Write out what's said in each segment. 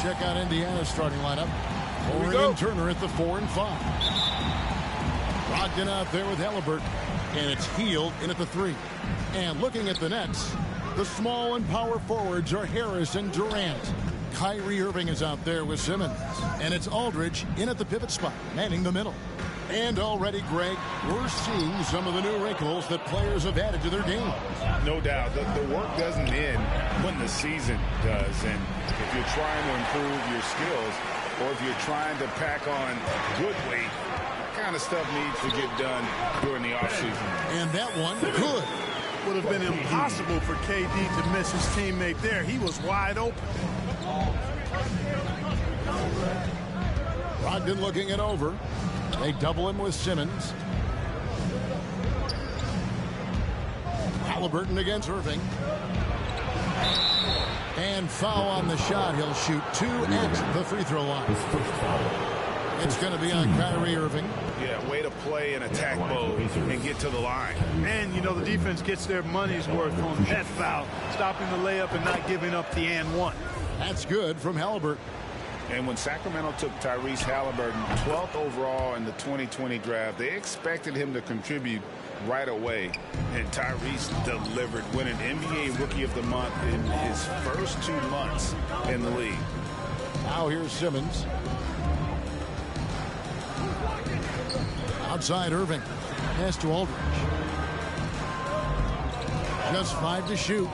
check out Indiana's starting lineup. Oregon Turner at the 4 and 5. Brogdon out there with Halliburton. And it's Hield in at the 3. And looking at the Nets, the small and power forwards are Harris and Durant. Kyrie Irving is out there with Simmons. And it's Aldridge in at the pivot spot, manning the middle. And already, Greg, we're seeing some of the new wrinkles that players have added to their game. No doubt. The work doesn't end when the season does. And if you're trying to improve your skills or if you're trying to pack on good weight, that kind of stuff needs to get done during the offseason. And that one, good. Would have been impossible for KD to miss his teammate there. He was wide open. Brogdon looking it over. They double him with Simmons. Halliburton against Irving. And foul on the shot. He'll shoot 2 at the free throw line. It's going to be on Kyrie Irving. Yeah, way to play in attack mode and get to the line. And, you know, the defense gets their money's worth on that foul, stopping the layup and not giving up the and one. That's good from Halliburton. And when Sacramento took Tyrese Halliburton 12th overall in the 2020 draft, they expected him to contribute right away. And Tyrese delivered, winning NBA Rookie of the Month in his first 2 months in the league. Now here's Simmons. Outside Irving. Pass to Aldridge. Just 5 to shoot.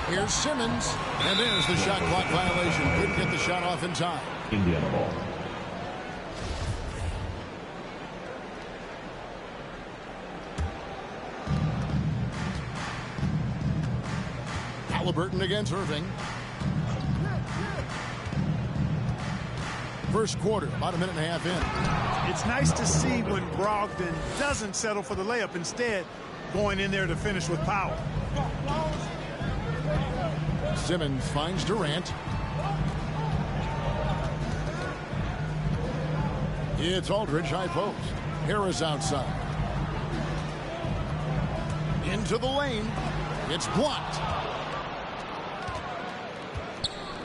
Here's Simmons. And there's the shot clock violation. Couldn't get the shot off in time. Indiana ball. Halliburton against Irving. First quarter, about a minute and a half in. It's nice to see when Brogdon doesn't settle for the layup, instead going in there to finish with power. Simmons finds Durant. It's Aldridge, high post. Harris outside. Into the lane. It's blocked.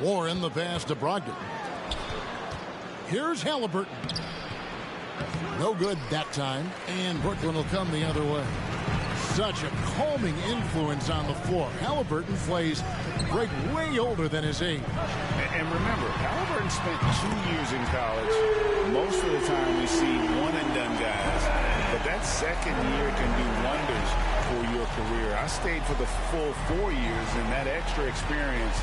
Warren the pass to Brogdon. Here's Halliburton. No good that time. And Brooklyn will come the other way. Such a calming influence on the floor. Halliburton plays Greg way older than his age. And remember, Halliburton spent 2 years in college. Most of the time we see one-and-done guys. But that second year can do wonders for your career. I stayed for the full 4 years, and that extra experience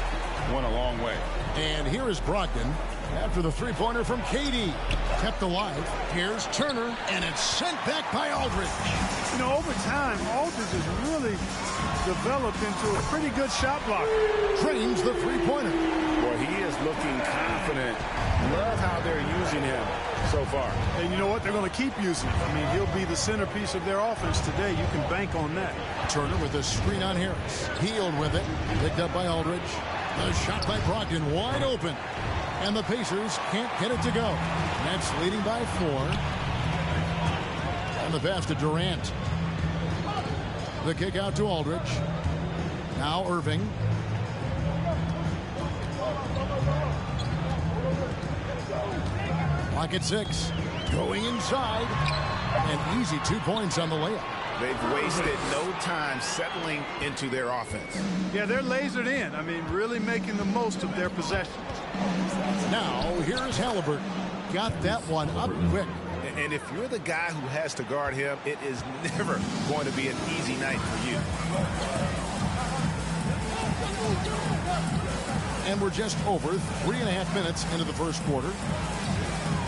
went a long way. And here is Brogdon after the three-pointer from KD. Kept alive. Here's Turner, and it's sent back by Aldridge. You know, over time, Aldridge has really developed into a pretty good shot blocker. Trains the three-pointer. Well, he is looking confident. Love how they're using him so far. And you know what? They're going to keep using him. I mean, he'll be the centerpiece of their offense today. You can bank on that. Turner with a screen on Harris. Hield with it. Picked up by Aldridge. The shot by Brogdon wide open. And the Pacers can't get it to go. Nets leading by 4. And the pass to Durant. The kick out to Aldridge. Now Irving. Clock at 6. Going inside. An easy 2 points on the layup. They've wasted no time settling into their offense. Yeah, they're lasered in. I mean, really making the most of their possessions. Now, here's Halliburton. Got that one up quick. And if you're the guy who has to guard him, it is never going to be an easy night for you. And we're just over 3.5 minutes into the first quarter.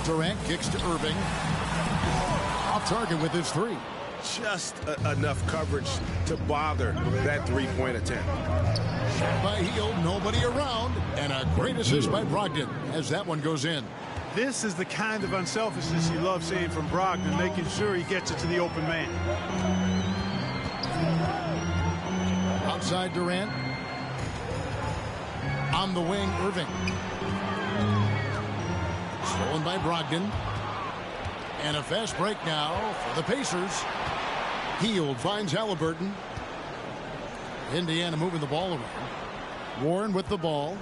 Durant kicks to Irving. Off target with his 3. Just enough coverage to bother that three-point attempt. Shot by Hield, nobody around. And a great assist by Brogdon as that one goes in. This is the kind of unselfishness you love seeing from Brogdon, making sure he gets it to the open man. Outside Durant. On the wing, Irving. Stolen by Brogdon. And a fast break now for the Pacers. Hield finds Halliburton. Indiana moving the ball around. Warren with the ball.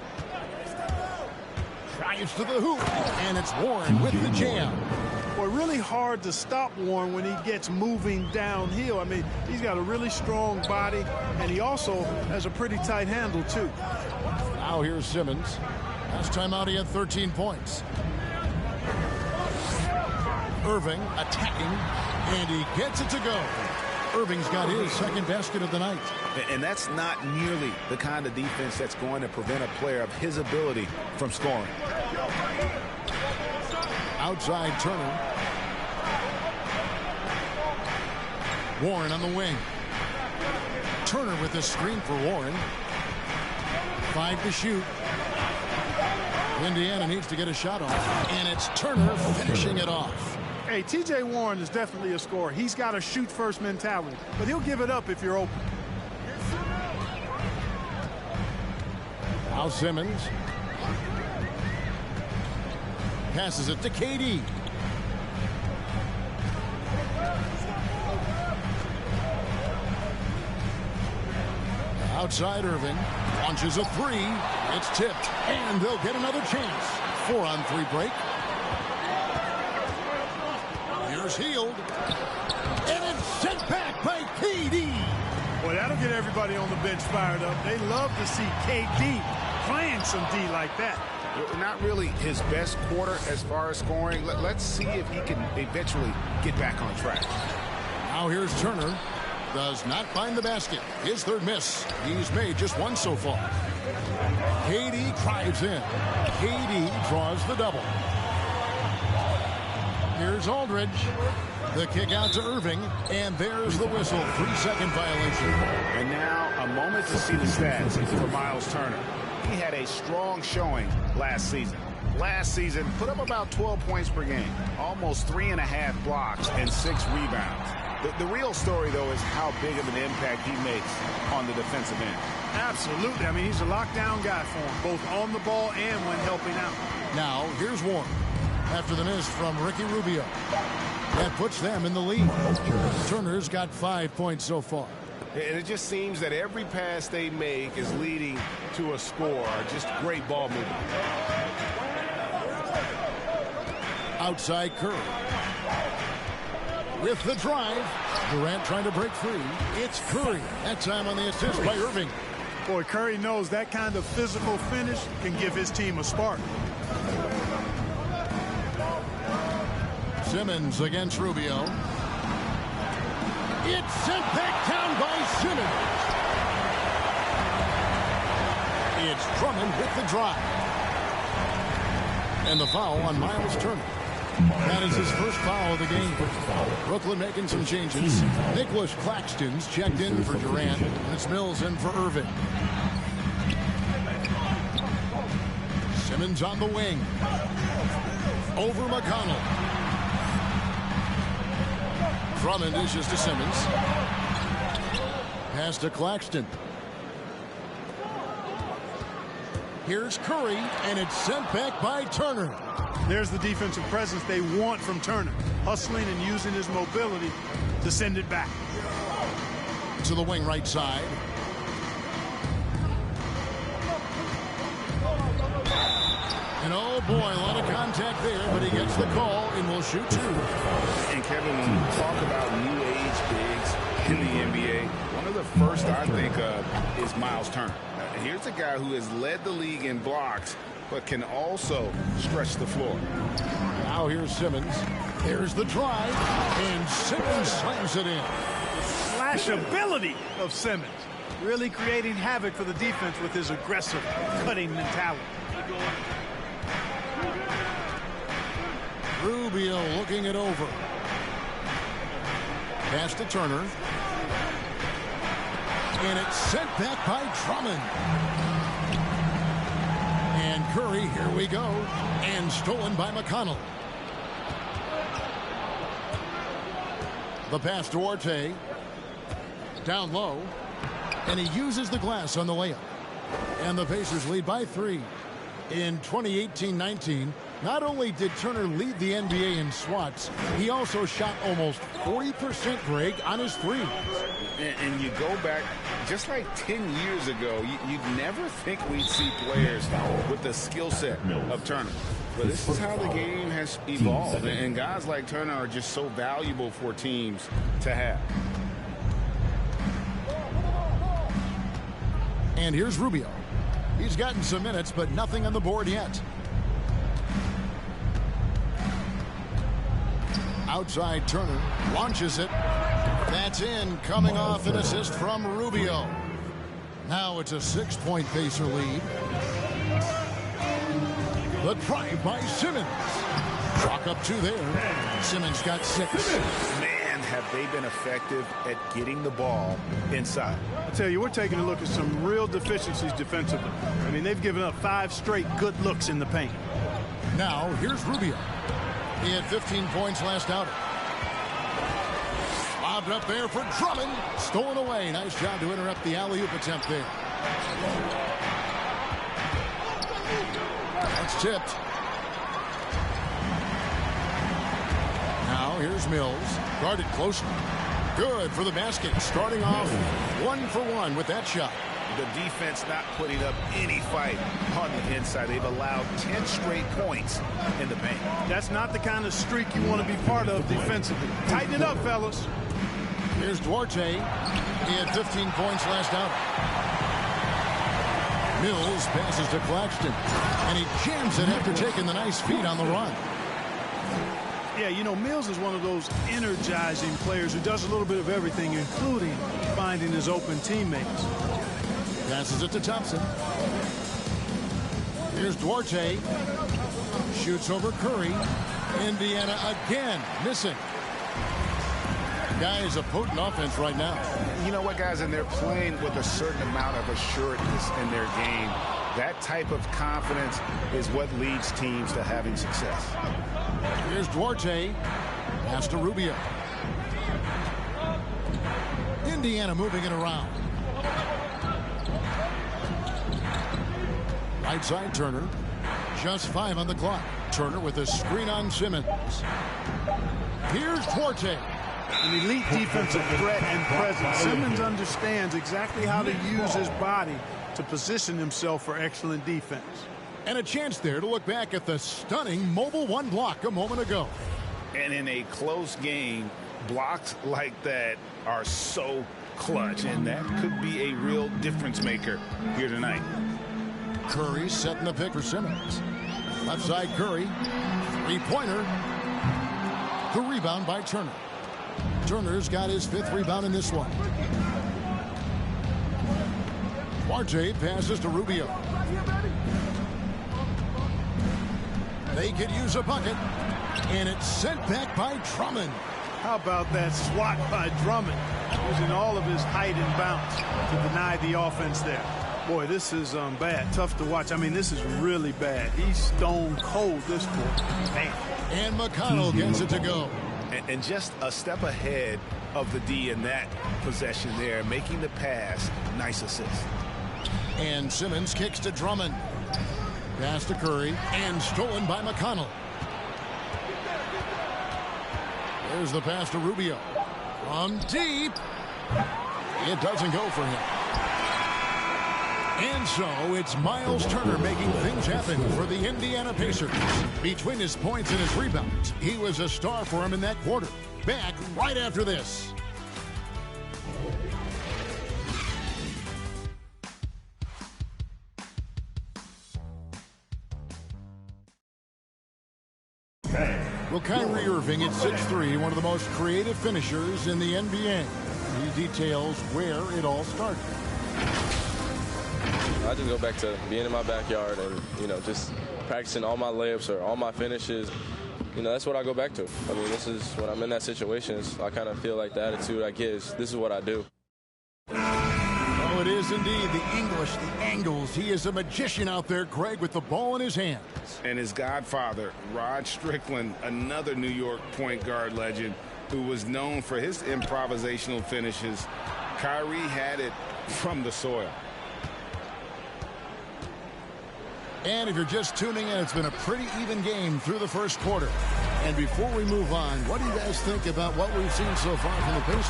Drives to the hoop. And it's Warren with the jam. Boy, really hard to stop Warren when he gets moving downhill. I mean, he's got a really strong body, and he also has a pretty tight handle, too. Now here's Simmons. Last time out, he had 13 points. Irving attacking, and he gets it to go. Irving's got his second basket of the night. And that's not nearly the kind of defense that's going to prevent a player of his ability from scoring. Outside Turner. Warren on the wing. Turner with the screen for Warren. 5 to shoot. Indiana needs to get a shot off. And it's Turner finishing it off. Hey, T.J. Warren is definitely a scorer. He's got a shoot-first mentality, but he'll give it up if you're open. Now Simmons. Passes it to KD. Outside Irving. Launches a three. It's tipped. And they'll get another chance. 4-on-3 break. Here's Hield. And it's sent back by KD. Boy, that'll get everybody on the bench fired up. They love to see KD playing some D like that. Not really his best quarter as far as scoring. Let's see if he can eventually get back on track. Now here's Turner. Does not find the basket. His third miss. He's made just one so far. KD drives in. KD draws the double. Here's Aldridge. The kick out to Irving. And there's the whistle. 3-second violation. And now a moment to see the stats for Miles Turner. He had a strong showing last season. Last season, put up about 12 points per game. Almost 3.5 blocks and 6 rebounds. The real story, though, is how big of an impact he makes on the defensive end. Absolutely. I mean, he's a lockdown guy for him, both on the ball and when helping out. Now, here's Warren. After the miss from Ricky Rubio. That puts them in the lead. Turner's got 5 points so far. And it just seems that every pass they make is leading to a score. Just great ball movement. Outside Curry. With the drive. Durant trying to break free. It's Curry. That time on the assist by Irving. Boy, Curry knows that kind of physical finish can give his team a spark. Simmons against Rubio. It's sent back down by Simmons. It's Drummond with the drive. And the foul on Miles Turner. That is his first foul of the game. Brooklyn making some changes. Nicholas Claxton's checked in for Durant. And it's Mills in for Irving. Simmons on the wing. Over McConnell. Drummond dishes to Simmons. Pass to Claxton. Here's Curry, and it's sent back by Turner. There's the defensive presence they want from Turner. Hustling and using his mobility to send it back. To the wing right side. And oh boy, a lot of contact there, but he gets the call and will shoot 2. And Kevin, when you talk about new age bigs in the NBA, one of the first I think of is Miles Turner. Here's a guy who has led the league in blocks, but can also stretch the floor. Now here's Simmons. There's the drive, and Simmons slams it in. The slash ability of Simmons, really creating havoc for the defense with his aggressive cutting mentality. Rubio looking it over. Pass to Turner. And it's sent back by Drummond. And Curry, here we go. And stolen by McConnell. The pass to Orte. Down low. And he uses the glass on the layup. And the Pacers lead by 3. In 2018-19, Not only did Turner lead the NBA in swats, he also shot almost 40%, Greg, on his threes. And you go back just like 10 years ago, you'd never think we'd see players with the skill set of Turner. But this is how the game has evolved. And guys like Turner are just so valuable for teams to have. And here's Rubio. He's gotten some minutes, but nothing on the board yet. Outside Turner launches it. That's in, coming off an assist from Rubio. Now it's a 6-point Pacer lead. The drive by Simmons. Chalk up 2 there. Simmons got 6. Man, have they been effective at getting the ball inside. I tell you, we're taking a look at some real deficiencies defensively. I mean, they've given up 5 straight good looks in the paint. Now here's Rubio. He had 15 points last outing. Lobbed up there for Drummond. Stolen away. Nice job to interrupt the alley-oop attempt there. That's tipped. Now here's Mills. Guarded closely. Good for the basket. Starting off 1 for 1 with that shot. The defense not putting up any fight on the inside. They've allowed 10 straight points in the paint. That's not the kind of streak you want to be part of defensively. Tighten it up, fellas. Here's Duarte. He had 15 points last out. Mills passes to Claxton. And he jams it after taking the nice feed on the run. Yeah, you know, Mills is one of those energizing players who does a little bit of everything, including finding his open teammates. Passes it to Thompson. Here's Duarte. Shoots over Curry. Indiana again missing. Guy is a potent offense right now. You know what, guys? And they're playing with a certain amount of assuredness in their game. That type of confidence is what leads teams to having success. Here's Duarte. Pass to Rubio. Indiana moving it around. Right side Turner. Just 5 on the clock. Turner with a screen on Simmons. Here's Duarte. An elite defensive threat and presence. Simmons understands exactly how to use his body to position himself for excellent defense. And a chance there to look back at the stunning mobile 1 block a moment ago. And in a close game, blocks like that are so clutch, and that could be a real difference maker here tonight. Curry setting the pick for Simmons. Left side Curry. 3-pointer. The rebound by Turner. Turner's got his 5th rebound in this one. Duarte passes to Rubio. They could use a bucket. And it's sent back by Drummond. How about that swat by Drummond? Using all of his height and bounce to deny the offense there. Boy, this is bad. Tough to watch. I mean, this is really bad. He's stone cold this quarter. Man. And McConnell gets it to go. And just a step ahead of the D in that possession there, making the pass. Nice assist. And Simmons kicks to Drummond. Pass to Curry. And stolen by McConnell. There's the pass to Rubio. From deep. It doesn't go for him. And so it's Miles Turner making things happen for the Indiana Pacers. Between his points and his rebounds, he was a star for him in that quarter. Back right after this. Well, Kyrie Irving at 6'3", one of the most creative finishers in the NBA. He details where it all started. I just go back to being in my backyard and, just practicing all my layups or all my finishes. That's what I go back to. I mean, this is when I'm in that situation, I kind of feel like the attitude I get is this is what I do. Oh, it is indeed the English, the angles. He is a magician out there, Greg, with the ball in his hands. And his godfather, Rod Strickland, another New York point guard legend who was known for his improvisational finishes. Kyrie had it from the soil. And if you're just tuning in, it's been a pretty even game through the first quarter. And before we move on, what do you guys think about what we've seen so far from the Pacers?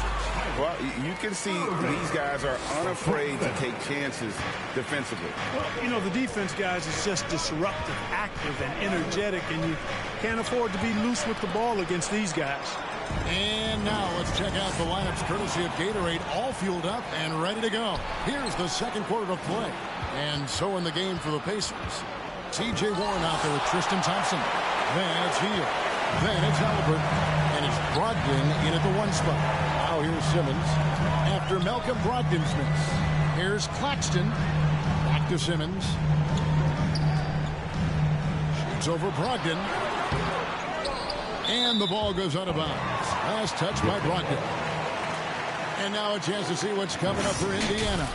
Well, you can see these guys are unafraid to take chances defensively. Well, you know, the defense, guys, is just disruptive, active, and energetic, and you can't afford to be loose with the ball against these guys. And now let's check out the lineups courtesy of Gatorade, all fueled up and ready to go. Here's the second quarter of play. And so in the game for the Pacers. T.J. Warren out there with Tristan Thompson. Then it's Hield. Then it's Halliburton. And it's Brogdon in at the 1 spot. Now here's Simmons. After Malcolm Brogdon's miss. Here's Claxton. Back to Simmons. Shoots over Brogdon. And the ball goes out of bounds. Last touch by Brogdon. And now a chance to see what's coming up for Indiana.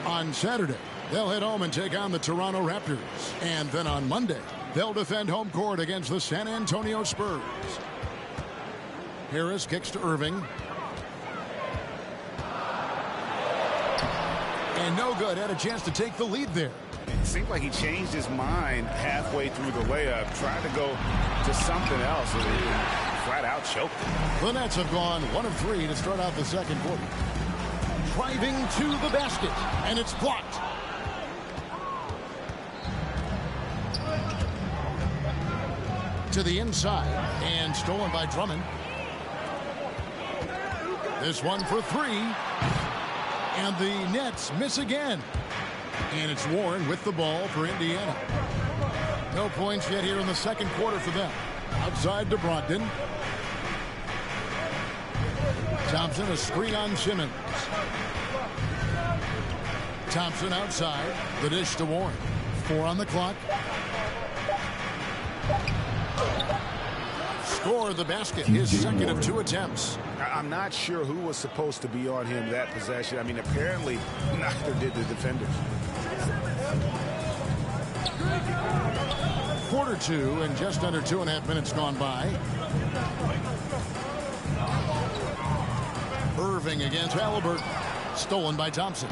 On Saturday, they'll head home and take on the Toronto Raptors. And then on Monday, they'll defend home court against the San Antonio Spurs. Harris kicks to Irving. And no good. Had a chance to take the lead there. It seemed like he changed his mind halfway through the layup, trying to go to something else, and he flat out choked it. The Nets have gone 1 of 3 to start out the second quarter. Driving to the basket, and it's blocked. To the inside, and stolen by Drummond. This one for 3. And the Nets miss again. And it's Warren with the ball for Indiana. No points yet here in the second quarter for them. Outside to Brogdon. Thompson, a screen on Simmons. Thompson outside. The dish to Warren. 4 on the clock. Scored the basket. His second of 2 attempts. I'm not sure who was supposed to be on him that possession. I mean, apparently neither did the defenders. Quarter 2 and just under 2.5 minutes gone by. Irving against Halliburton. Stolen by Thompson.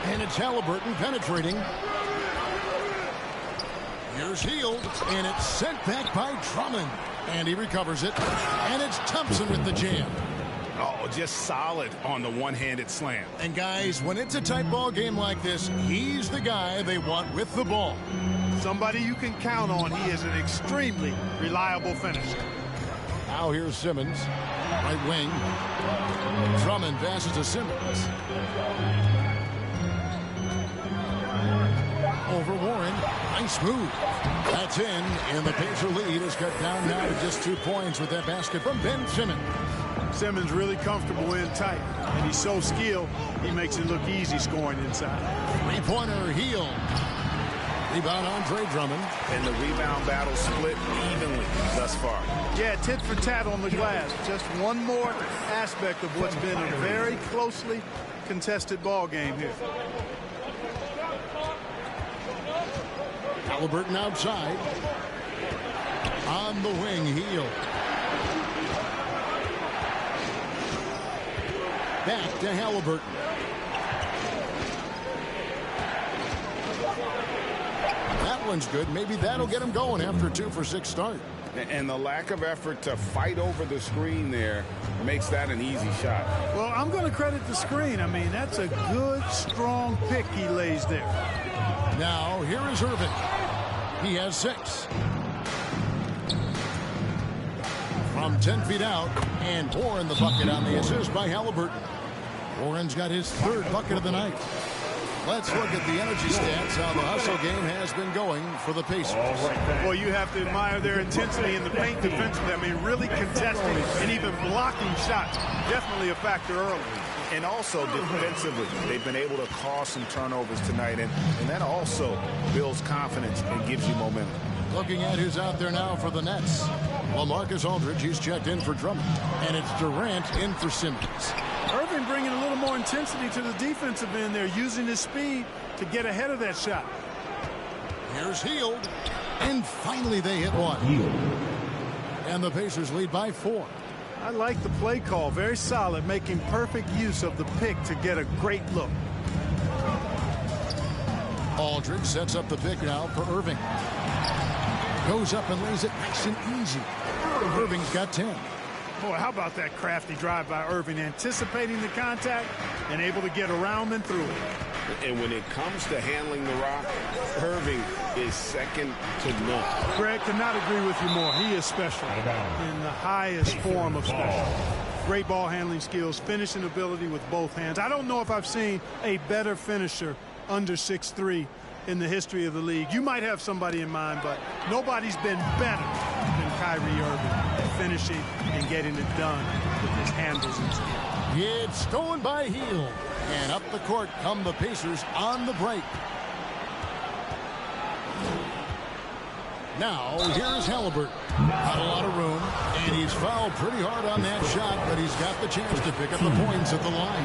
And it's Halliburton penetrating. Here's Hield, and it's sent back by Drummond. And he recovers it. And it's Thompson with the jam. Oh, just solid on the one-handed slam. And guys, when it's a tight ball game like this, he's the guy they want with the ball. Somebody you can count on. He is an extremely reliable finisher. Now here's Simmons. Right wing. Drummond passes to Simmons. Over Warren. Nice move. That's in. And the Pacer lead is cut down now to just 2 points with that basket from Ben Simmons. Simmons really comfortable in tight. And he's so skilled, he makes it look easy scoring inside. Three-pointer Hield. Rebound Andre Drummond. And the rebound battle split evenly thus far. Yeah, tit for tat on the glass. Just one more aspect of what's been a very closely contested ball game here. Halliburton outside. On the wing, Hield. Back to Halliburton. That one's good. Maybe that'll get him going after a 2-for-6 start. And the lack of effort to fight over the screen there makes that an easy shot. Well, I'm going to credit the screen. I mean, that's a good, strong pick he lays there. Now, here is Irving. He has 6. From 10 feet out, and Warren the bucket on the assist by Halliburton. Warren's got his 3rd bucket of the night. Let's look at the energy stats, how the hustle game has been going for the Pacers. Well, you have to admire their intensity in the paint defensively. I mean, really contesting and even blocking shots. Definitely a factor early. And also defensively, they've been able to cause some turnovers tonight, and that also builds confidence and gives you momentum. Looking at who's out there now for the Nets. Well, Marcus Aldridge, he's checked in for Drummond. And it's Durant in for Simmons. Irving bringing a little more intensity to the defensive end there, using his speed to get ahead of that shot. Here's Hield. And finally they hit one. And the Pacers lead by 4. I like the play call. Very solid, making perfect use of the pick to get a great look. Aldridge sets up the pick now for Irving. Goes up and lays it nice and easy. Irving's got 10. Boy, how about that crafty drive by Irving, anticipating the contact and able to get around and through it. And when it comes to handling the rock, Irving is second to none. Greg, cannot agree with you more. He is special in the highest form of special. Great ball handling skills, finishing ability with both hands. I don't know if I've seen a better finisher under 6'3" in the history of the league. You might have somebody in mind, but nobody's been better than Kyrie Irving at finishing and getting it done with his handles and skill. It's stolen by Hield. And up the court come the Pacers on the break. Now, here's Halliburton. Not a lot of room, and he's fouled pretty hard on that shot, but he's got the chance to pick up the points at the line.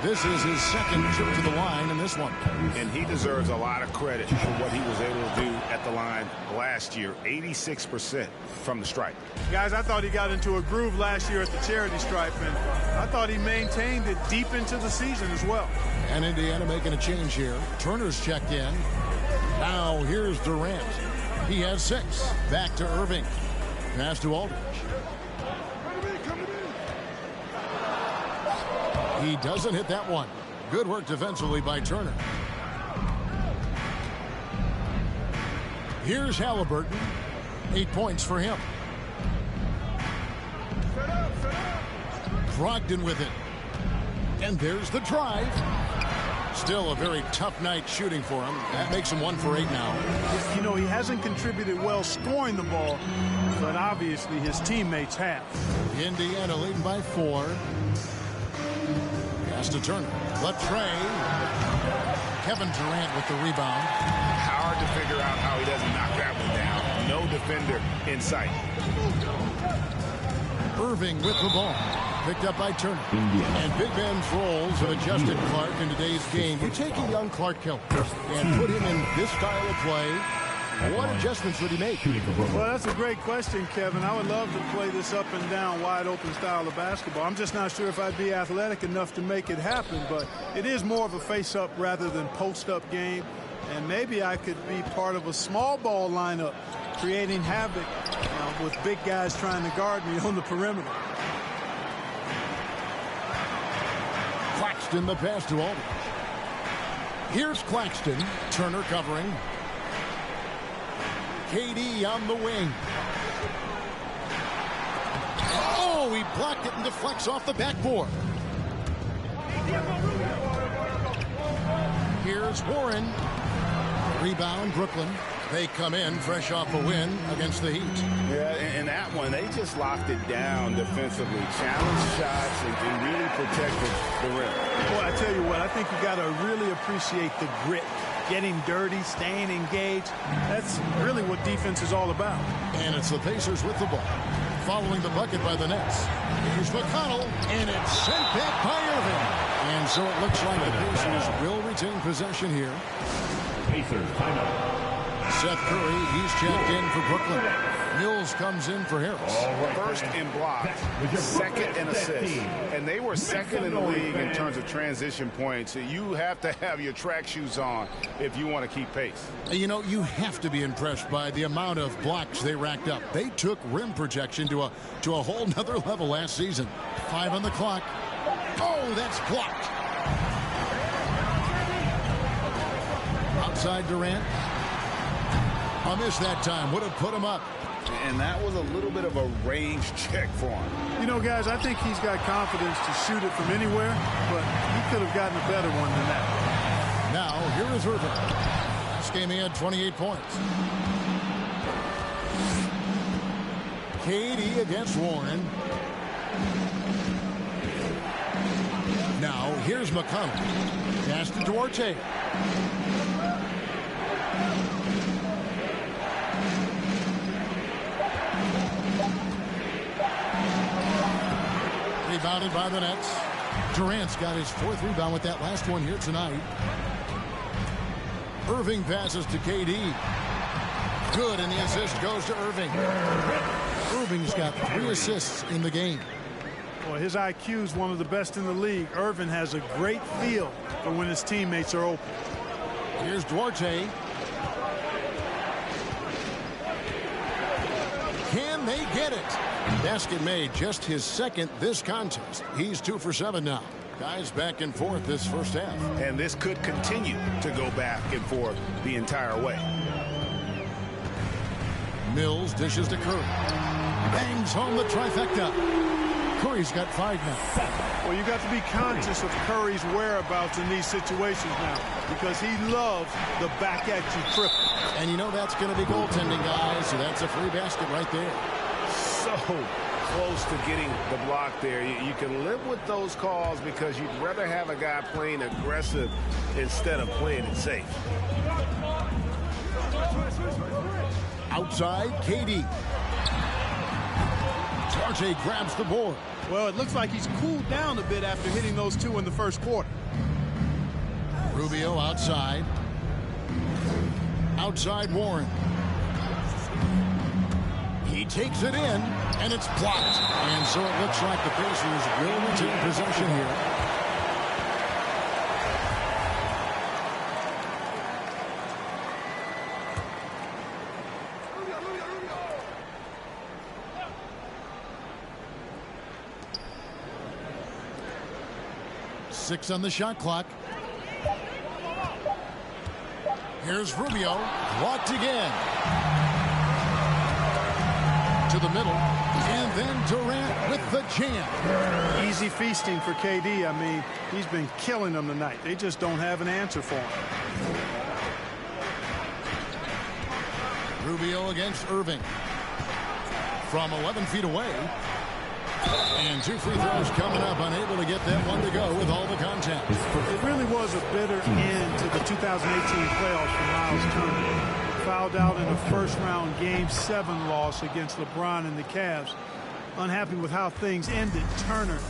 This is his second trip to the line in this one. And he deserves a lot of credit for what he was able to do at the line last year. 86% from the stripe. Guys, I thought he got into a groove last year at the charity stripe, and I thought he maintained it deep into the season as well. And Indiana making a change here. Turner's checked in. Now here's Durant. He has 6. Back to Irving. Pass to Aldridge. He doesn't hit that one. Good work defensively by Turner. Here's Halliburton. 8 points for him. Brogdon with it. And there's the drive. Still a very tough night shooting for him. That makes him 1 for 8 now. You know, he hasn't contributed well scoring the ball, but obviously his teammates have. Indiana leading by 4. Pass to Turner. Latrey. Kevin Durant with the rebound. Hard to figure out how he doesn't knock that one down. No defender in sight. Irving with the ball. Picked up by Turner. And big men's roles have adjusted Clark in today's game. You take a young Clark Keller and put him in this style of play. What adjustments would he make? Well, that's a great question, Kevin. I would love to play this up and down, wide open style of basketball. I'm just not sure if I'd be athletic enough to make it happen, but it is more of a face-up rather than post-up game. And maybe I could be part of a small ball lineup, creating havoc with big guys trying to guard me on the perimeter. Claxton the pass to Aldridge. Here's Claxton. Turner covering. KD on the wing. Oh, he blocked it and deflects off the backboard. Here's Warren. Rebound, Brooklyn. They come in fresh off a win against the Heat. Yeah, and that one, they just locked it down defensively. Challenged shots and really protected the rim. Boy, I tell you what, I think you got to really appreciate the grit. Getting dirty, staying engaged. That's really what defense is all about. And it's the Pacers with the ball. Following the bucket by the Nets. Here's McConnell, and it's sent back by Irving. And so it looks like the Pacers will retain possession here. Pacers timeout. Seth Curry, he's checked in for Brooklyn. Mills comes in for Harris. First in blocks, second in assists. And they were second in the league in terms of transition points. You have to have your track shoes on if you want to keep pace. You know, you have to be impressed by the amount of blocks they racked up. They took rim protection to a whole nother level last season. 5 on the clock. Oh, that's blocked. Outside Durant. A miss that time. Would have put him up. And that was a little bit of a range check for him. You know, guys, I think he's got confidence to shoot it from anywhere, but he could have gotten a better one than that. Now, here is Irving. This game he had 28 points. KD against Warren. Now, here's McConnell. Pass to Duarte. Rebounded by the Nets. Durant's got his 4th rebound with that last one here tonight. Irving passes to KD. Good, and the assist goes to Irving. Irving's got 3 assists in the game. Boy, his IQ is one of the best in the league. Irving has a great feel for when his teammates are open. Here's Duarte. Can they get it? Basket made, just his second this contest. He's 2 for 7 now. Guys back and forth this first half. And this could continue to go back and forth the entire way. Mills dishes to Curry. Bangs home the trifecta. Curry's got 5 now. Well, you got to be conscious of Curry's whereabouts in these situations now, because he loves the back-at-you triple. And you know that's going to be goaltending, guys, so that's a free basket right there. So close to getting the block there. You can live with those calls because you'd rather have a guy playing aggressive instead of playing it safe. Outside, KD. Duarte grabs the board. Well, it looks like he's cooled down a bit after hitting those 2 in the first quarter. Rubio outside. Outside Warren. He takes it in, and it's blocked. And so it looks like the Pacers will retain possession here. Six on the shot clock. Here's Rubio, blocked again. To the middle, and then Durant with the jam. Easy feasting for KD. I mean, he's been killing them tonight. They just don't have an answer for him. Rubio against Irving. From 11 feet away. And 2 free throws coming up, unable to get that one to go with all the contact. It really was a bitter end to the 2018 playoffs for Miles Turner. Fouled out in a first-round Game 7 loss against LeBron and the Cavs. Unhappy with how things ended, Turner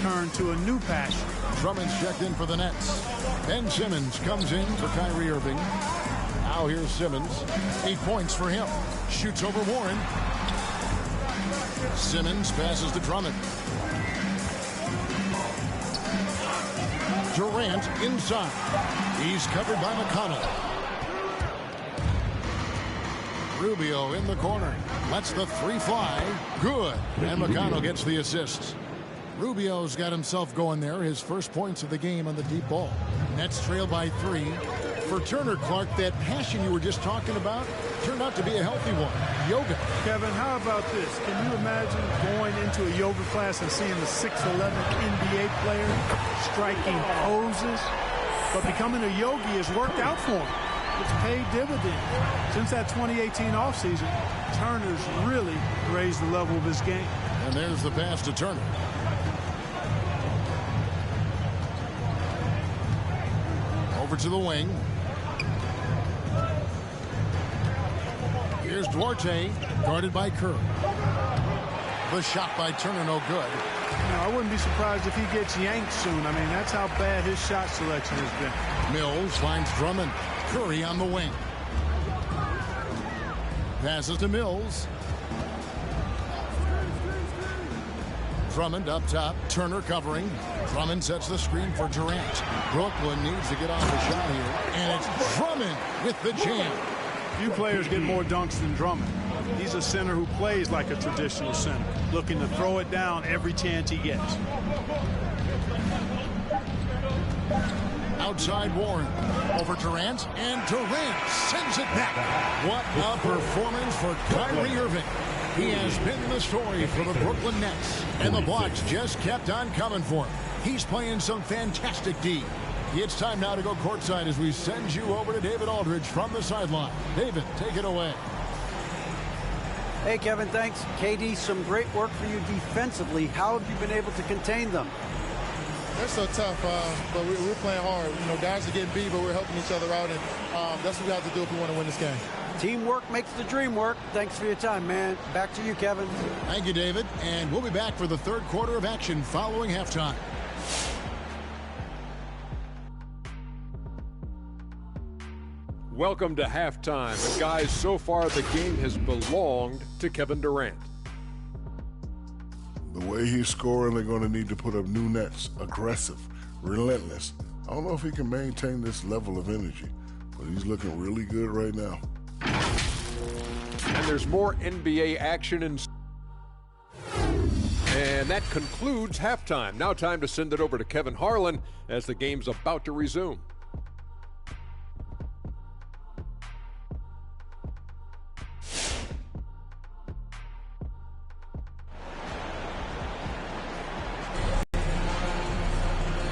turned to a new passion. Drummond's checked in for the Nets. Ben Simmons comes in for Kyrie Irving. Now here's Simmons. 8 points for him. Shoots over Warren. Simmons passes to Drummond. Durant inside. He's covered by McConnell. Rubio in the corner. Lets the 3 fly. Good. And McConnell gets the assist. Rubio's got himself going there. His first points of the game on the deep ball. Nets trail by 3. For Turner, Clark, that passion you were just talking about turned out to be a healthy one. Yoga. Kevin, how about this? Can you imagine going into a yoga class and seeing the 6'11" NBA player striking poses? But becoming a yogi has worked out for him. It's paid dividends. Since that 2018 offseason, Turner's really raised the level of his game. And there's the pass to Turner. Over to the wing. Here's Duarte, guarded by Curry. The shot by Turner, no good. Now, I wouldn't be surprised if he gets yanked soon. I mean, that's how bad his shot selection has been. Mills finds Drummond. Curry on the wing. Passes to Mills. Drummond up top. Turner covering. Drummond sets the screen for Durant. Brooklyn needs to get off the shot here. And it's Drummond with the jam. Few players get more dunks than Drummond. He's a center who plays like a traditional center, looking to throw it down every chance he gets. Outside Warren. Over Durant. And Durant sends it back. What a performance for Kyrie Irving. He has been the story for the Brooklyn Nets. And the blocks just kept on coming for him. He's playing some fantastic D. It's time now to go courtside as we send you over to David Aldridge from the sideline. David, take it away. Hey, Kevin, thanks. KD, some great work for you defensively. How have you been able to contain them? They're so tough, but we're playing hard. You know, guys are getting beat, but we're helping each other out, and that's what we have to do if we want to win this game. Teamwork makes the dream work. Thanks for your time, man. Back to you, Kevin. Thank you, David. And we'll be back for the third quarter of action following halftime. Welcome to halftime. And guys, so far the game has belonged to Kevin Durant. The way he's scoring, they're going to need to put up new nets. Aggressive, relentless. I don't know if he can maintain this level of energy. But he's looking really good right now. And there's more NBA action in. And that concludes halftime. Now time to send it over to Kevin Harlan as the game's about to resume.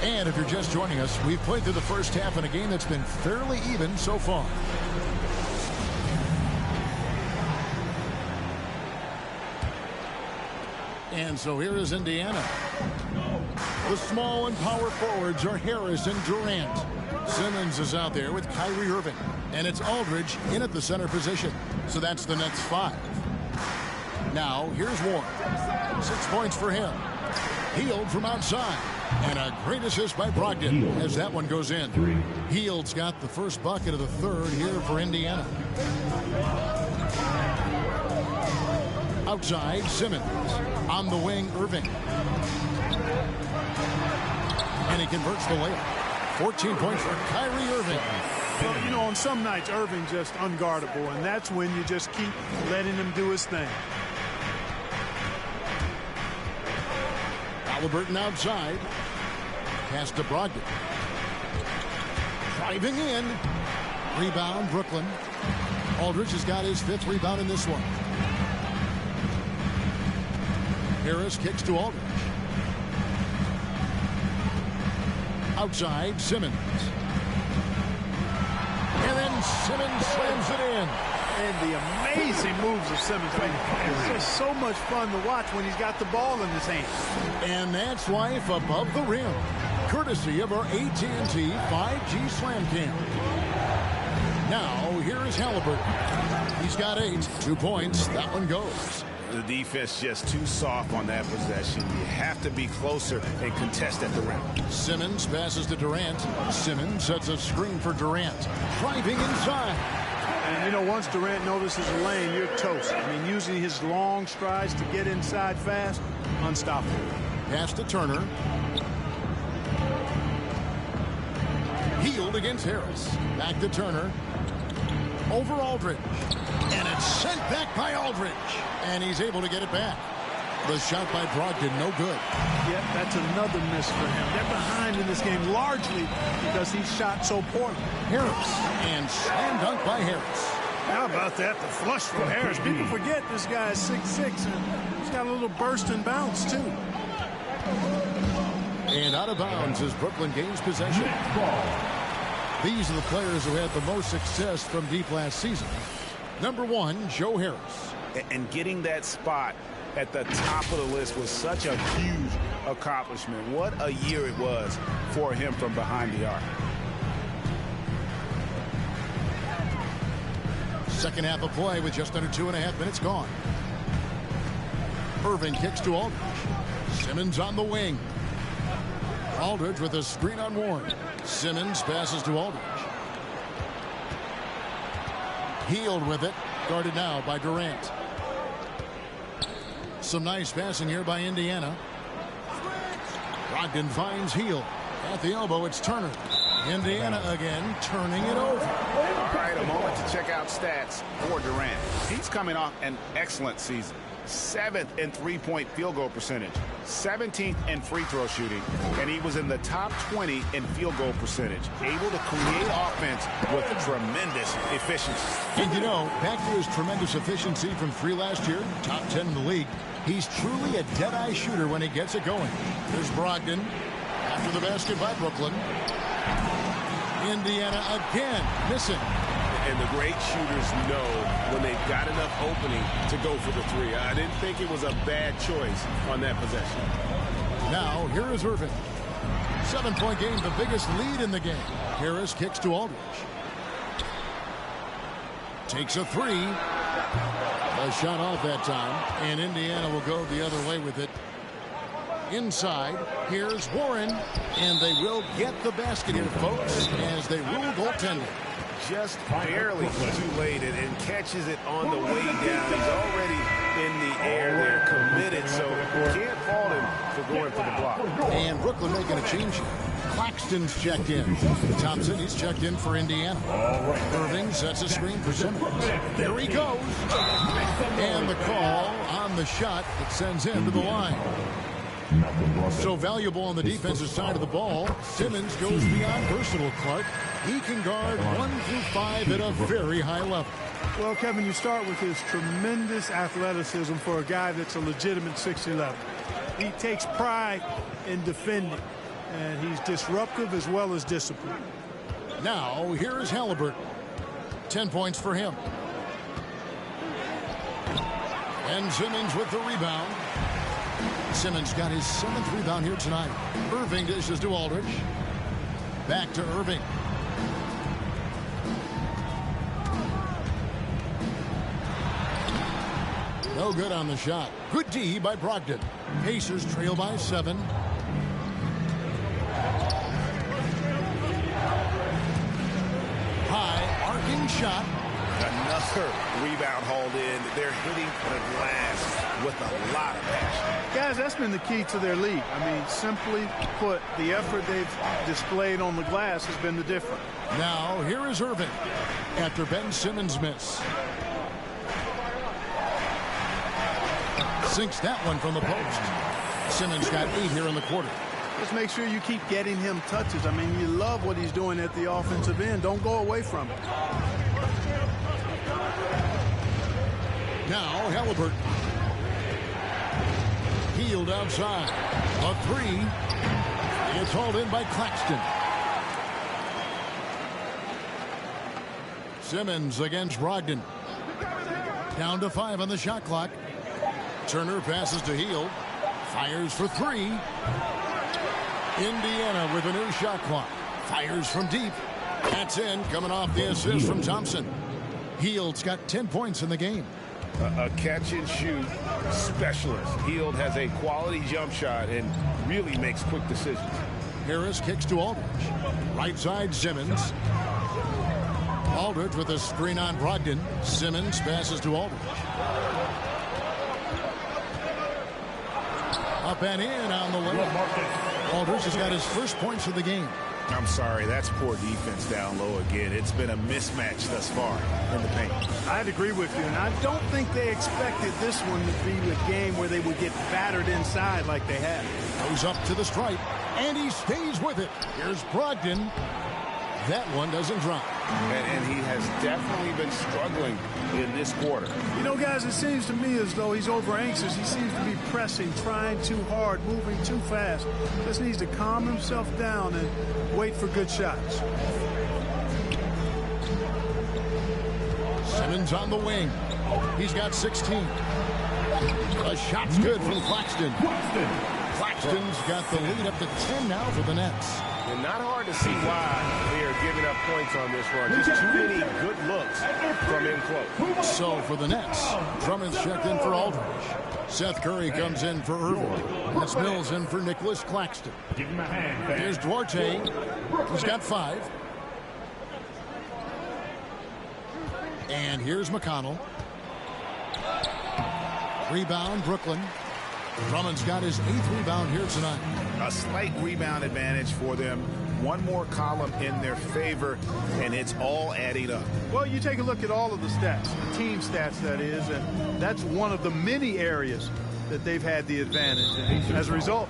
And if you're just joining us, we've played through the first half in a game that's been fairly even so far. And so here is Indiana. The small and power forwards are Harris and Durant. Simmons is out there with Kyrie Irving. And it's Aldridge in at the center position. So that's the Nets 5. Now, here's Warren. 6 points for him. Hield from outside. And a great assist by Brogdon as that one goes in. Hield's got the first bucket of the third here for Indiana. Outside, Simmons. On the wing, Irving. And he converts the layup. 14 points for Kyrie Irving. Well, you know, on some nights, Irving just unguardable, and that's when you just keep letting him do his thing. Halliburton outside. Pass to Brogdon. Driving in. Rebound, Brooklyn. Aldridge has got his 5th rebound in this one. Harris kicks to Aldridge. Outside, Simmons. And then Simmons slams it in. And the amazing moves of Simmons. I mean, it's just so much fun to watch when he's got the ball in his hands. And that's life above the rim. Courtesy of our AT&T 5G Slam Cam. Now, here is Halliburton. He's got 8. 2 points. That one goes. The defense just too soft on that possession. You have to be closer and contest at the rim. Simmons passes to Durant. Simmons sets a screen for Durant. Driving inside. And, you know, once Durant notices a lane, you're toast. I mean, using his long strides to get inside fast, unstoppable. Pass to Turner. Hield against Harris. Back to Turner. Over Aldridge. And it's sent back by Aldridge. And he's able to get it back. The shot by Brogdon, no good. Yep, that's another miss for him. They're behind in this game largely because he shot so poorly. Harris. And slam dunk by Harris. How about that? The flush from Harris. People forget this guy is 6'6", and he's got a little burst and bounce, too. And out of bounds as Brooklyn gains possession. These are the players who had the most success from deep last season. Number 1, Joe Harris. And getting that spot at the top of the list was such a huge accomplishment. What a year it was for him from behind the arc. Second half of play with just under 2.5 minutes gone. Irving kicks to Aldridge. Simmons on the wing. Aldridge with a screen on Warren. Simmons passes to Aldridge. Hield with it. Guarded now by Durant. Some nice passing here by Indiana. Brogdon finds Hield. At the elbow, it's Turner. Indiana again turning it over. All right, a moment to check out stats for Durant. He's coming off an excellent season. 7th in three-point field goal percentage, 17th in free throw shooting, and he was in the top 20 in field goal percentage. Able to create offense with tremendous efficiency. And you know, back to his tremendous efficiency from 3 last year, top 10 in the league, he's truly a dead-eye shooter when he gets it going. There's Brogdon after the basket by Brooklyn. Indiana again missing. And the great shooters know when they've got enough opening to go for the 3. I didn't think it was a bad choice on that possession. Now, here is Irving. 7-point game, the biggest lead in the game. Harris kicks to Aldridge. Takes a 3. A shot off that time, and Indiana will go the other way with it. Inside, here's Warren, and they will get the basket here, folks, as they rule goaltending. Just barely too late and catches it on the way down. He's already in the air there, committed, so can't fault him for going for the block. And Brooklyn making a change here. Claxton's checked in. Thompson, he's checked in for Indiana. Irving sets a screen for Simmons. There he goes. And the call on the shot that sends him to the line. So valuable on the defensive side of the ball. Simmons goes beyond versatile, Clark. He can guard 1 through 5 at a very high level. Well, Kevin, you start with his tremendous athleticism for a guy that's a legitimate 6'11". He takes pride in defending, and he's disruptive as well as disciplined. Now, here is Halliburton. 10 points for him. And Simmons with the rebound. Simmons got his 7th rebound here tonight. Irving dishes to Aldridge. Back to Irving. No good on the shot. Good D by Brogdon. Pacers trail by 7. High arcing shot. Another rebound hauled in. They're hitting the glass with a lot of passion. Guys, that's been the key to their lead. I mean, simply put, the effort they've displayed on the glass has been the difference. Now, here is Irving after Ben Simmons' miss. Sinks that one from the post. Simmons got 8 here in the quarter. Just make sure you keep getting him touches. I mean, you love what he's doing at the offensive end. Don't go away from it. Now, Halliburton. Healed outside. A 3. It's hauled in by Claxton. Simmons against Brogdon. Down to 5 on the shot clock. Turner passes to Hield. Fires for 3. Indiana with a new shot clock. Fires from deep. That's in, coming off the assist from Thompson. Hield's got 10 points in the game. A catch-and-shoot specialist. Hield has a quality jump shot and really makes quick decisions. Harris kicks to Aldridge. Right side, Simmons. Aldridge with a screen on Brogdon. Simmons passes to Aldridge. Up and in on the way. Aldridge has got his first points of the game. I'm sorry, that's poor defense down low again. It's been a mismatch thus far in the paint. I'd agree with you, and I don't think they expected this one to be a game where they would get battered inside like they had. Goes up to the stripe, and he stays with it. Here's Brogdon. That one doesn't drop. And he has definitely been struggling in this quarter. You know, guys, it seems to me as though he's over anxious. He seems to be pressing, trying too hard, moving too fast. Just needs to calm himself down and wait for good shots. Simmons on the wing. He's got 16. A shot's good from Claxton. Claxton's got the lead up to 10 now for the Nets. And not hard to see why they are giving up points on this run. Just too many good looks from in close. So for the Nets, Drummond's checked in for Aldridge. Seth Curry comes in for Irving. That's Mills in for Nicholas Claxton. Here's Duarte. He's got 5. And here's McConnell. Rebound, Brooklyn. Drummond's got his 8th rebound here tonight. A slight rebound advantage for them. One more column in their favor, and it's all adding up. Well, you take a look at all of the stats, the team stats, that is, and that's one of the many areas that they've had the advantage. And as a result,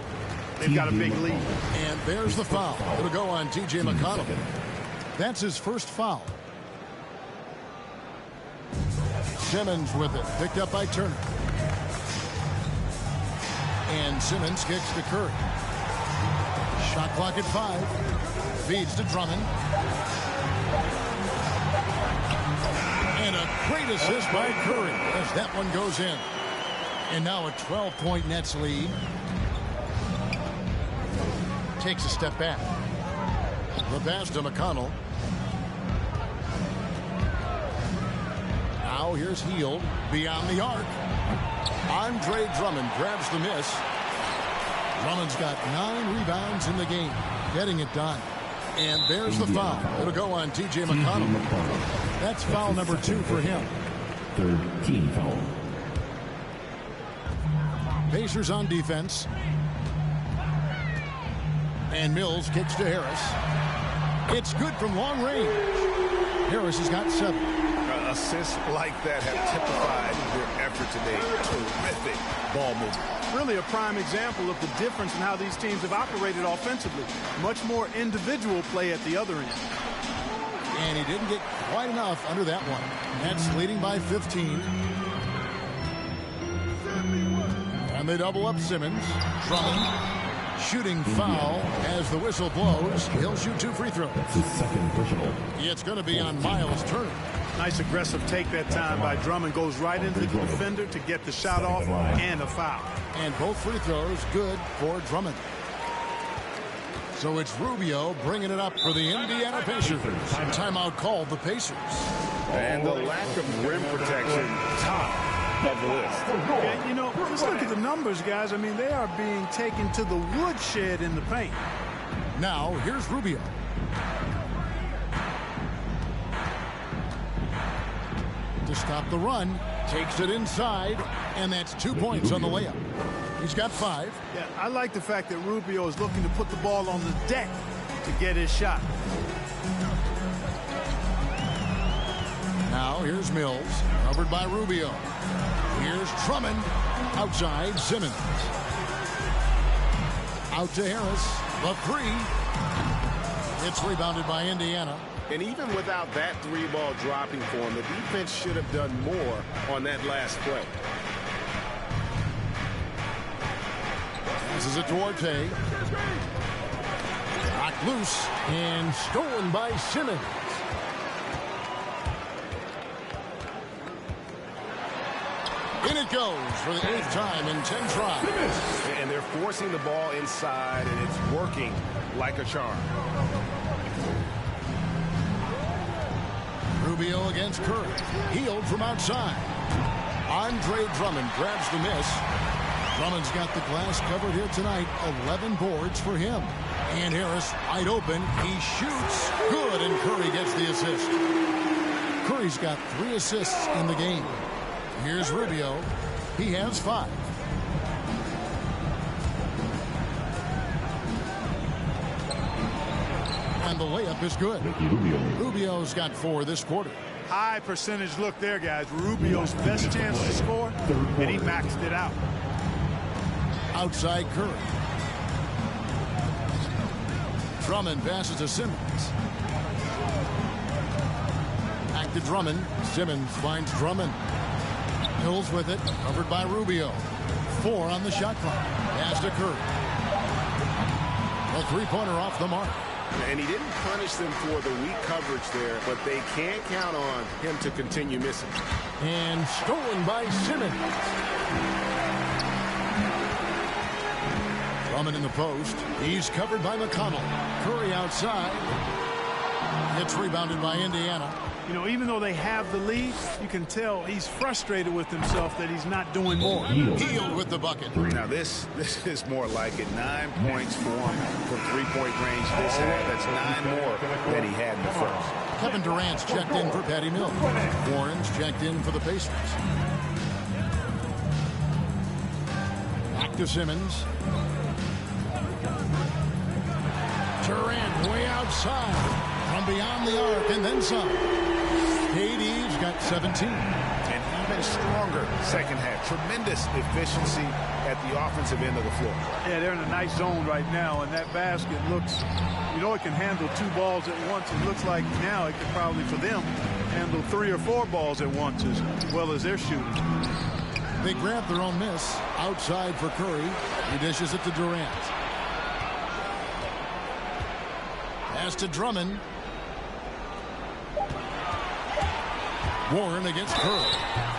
they've got a big lead. And there's the foul. It'll go on T.J. McConnell. That's his first foul. Simmons with it, picked up by Turner. And Simmons kicks to Curry. Shot clock at 5. Feeds to Drummond. And a great assist by Curry as that one goes in. And now a 12-point Nets lead. Takes a step back. The pass to McConnell. Now here's Hield beyond the arc. Andre Drummond grabs the miss. Drummond's got 9 rebounds in the game, getting it done. And there's the foul. It'll go on T.J. McConnell. That's foul number 2 for him. 3rd team foul. Pacers on defense. And Mills kicks to Harris. It's good from long range. Harris has got 7. Assists like that have typified their effort today. Terrific ball movement. Really a prime example of the difference in how these teams have operated offensively. Much more individual play at the other end. And he didn't get quite enough under that one. Nets leading by 15. And they double up Simmons. Drummond. Shooting foul as the whistle blows. He'll shoot 2 free throws. That's his second personal. It's going to be on Miles Turner. Nice aggressive take that time by Drummond. Goes right into the defender to get the shot off and a foul. And both free throws good for Drummond. So it's Rubio bringing it up for the Indiana Pacers. Timeout called the Pacers. And the lack of rim protection, top of the list. And, you know, just look at the numbers, guys. I mean, they are being taken to the woodshed in the paint. Now, here's Rubio. To stop the run, takes it inside, and that's 2 points on the layup. He's got 5. Yeah, I like the fact that Rubio is looking to put the ball on the deck to get his shot. Now, here's Mills, covered by Rubio. Here's Drummond, outside Simmons. Out to Harris, the 3. It's rebounded by Indiana. And even without that 3-ball dropping for him, the defense should have done more on that last play. Passes it to Orte. Knocked loose and stolen by Simmons. In it goes for the 8th time in 10 tries. And they're forcing the ball inside, and it's working like a charm. Rubio against Curry. Healed from outside. Andre Drummond grabs the miss. Drummond's got the glass covered here tonight. 11 boards for him. And Harris wide open. He shoots. Good, and Curry gets the assist. Curry's got 3 assists in the game. Here's Rubio. He has 5. And the layup is good. Rubio's got 4 this quarter. High percentage look there, guys. Rubio's best chance to score, and he maxed it out. Outside Curry. Drummond passes to Simmons. Back to Drummond. Simmons finds Drummond. Mills with it, covered by Rubio. 4 on the shot clock. Pass to Curry. A 3-pointer off the mark. And he didn't punish them for the weak coverage there, but they can't count on him to continue missing. And stolen by Simmons. Drummond in the post. He's covered by McConnell. Curry outside. It's rebounded by Indiana. You know, even though they have the lead, you can tell he's frustrated with himself that he's not doing more. Healed with the bucket. Now this is more like it. 9 points for him from 3-point range this half. That's 9 more than he had in the first. Kevin Durant's checked in for Patty Mills. Warren's checked in for the Pacers. Back to Simmons. Durant way outside. From beyond the arc and then some. KD's got 17. And even stronger second half. Tremendous efficiency at the offensive end of the floor. Yeah, they're in a nice zone right now, and that basket looks, you know, it can handle 2 balls at once. It looks like now it could probably, for them, handle 3 or 4 balls at once as well as they're shooting. They grab their own miss. Outside for Curry. He dishes it to Durant. Pass to Drummond. Warren against Curry.